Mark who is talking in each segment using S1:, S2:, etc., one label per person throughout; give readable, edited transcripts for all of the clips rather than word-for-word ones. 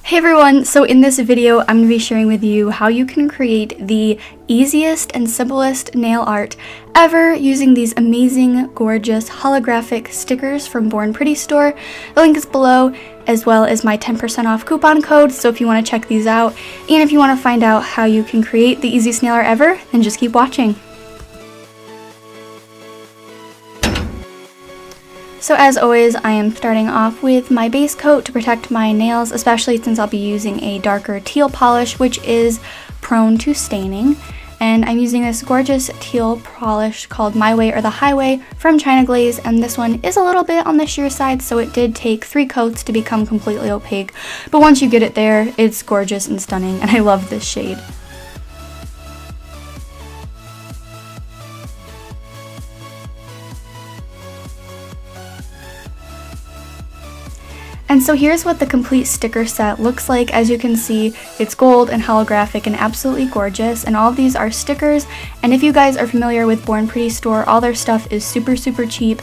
S1: Hey everyone, so in this video I'm going to be sharing with you how you can create the easiest and simplest nail art ever using these amazing, gorgeous, holographic stickers from Born Pretty store. The link is below, as well as my 10% off coupon code, so if you want to check these out, and if you want to find out how you can create the easiest nail art ever, then just keep watching. So as always, I am starting off with my base coat to protect my nails, especially since I'll be using a darker teal polish, which is prone to staining. And I'm using this gorgeous teal polish called My Way or the Highway from China Glaze, and this one is a little bit on the sheer side, so it did take 3 coats to become completely opaque. But once you get it there, it's gorgeous and stunning, and I love this shade. And so here's what the complete sticker set looks like. As you can see, it's gold and holographic and absolutely gorgeous, and all of these are stickers. And if you guys are familiar with Born Pretty store, all their stuff is super cheap,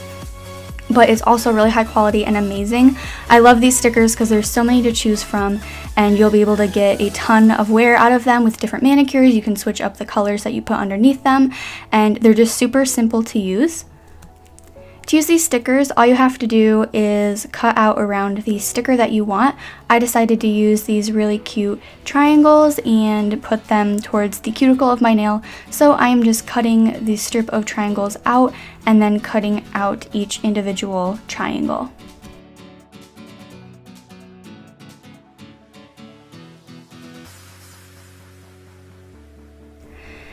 S1: but it's also really high quality and amazing. I love these stickers because there's so many to choose from, and you'll be able to get a ton of wear out of them with different manicures. You can switch up the colors that you put underneath them, and they're just super simple to use. To use these stickers, all you have to do is cut out around the sticker that you want. I decided to use these really cute triangles and put them towards the cuticle of my nail. So I am just cutting the strip of triangles out and then cutting out each individual triangle.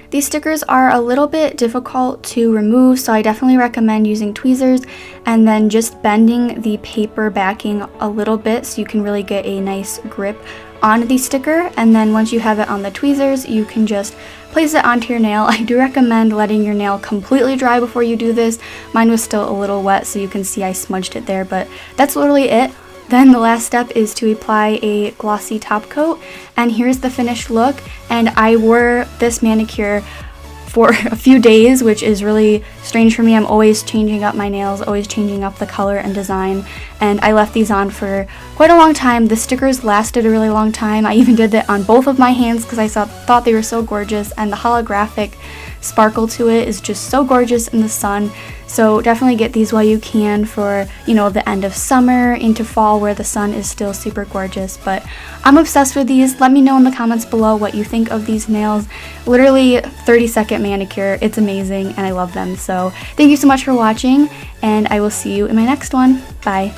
S1: These stickers are a little bit difficult to remove, so I definitely recommend using tweezers and then just bending the paper backing a little bit so you can really get a nice grip on the sticker. And then once you have it on the tweezers, you can just place it onto your nail. I do recommend letting your nail completely dry before you do this. Mine was still a little wet, so you can see I smudged it there, but that's literally it. Then the last step is to apply a glossy top coat, and here's the finished look. And I wore this manicure for a few days, which is really strange for me. I'm always changing up my nails, always changing up the color and design, and I left these on for quite a long time. The stickers lasted a really long time. I even did it on both of my hands because I thought they were so gorgeous, and the holographic sparkle to it is just so gorgeous in the sun. So definitely get these while you can for, the end of summer into fall where the sun is still super gorgeous. But I'm obsessed with these. Let me know in the comments below what you think of these nails. Literally 30-second manicure. It's amazing and I love them. So thank you so much for watching, and I will see you in my next one. Bye.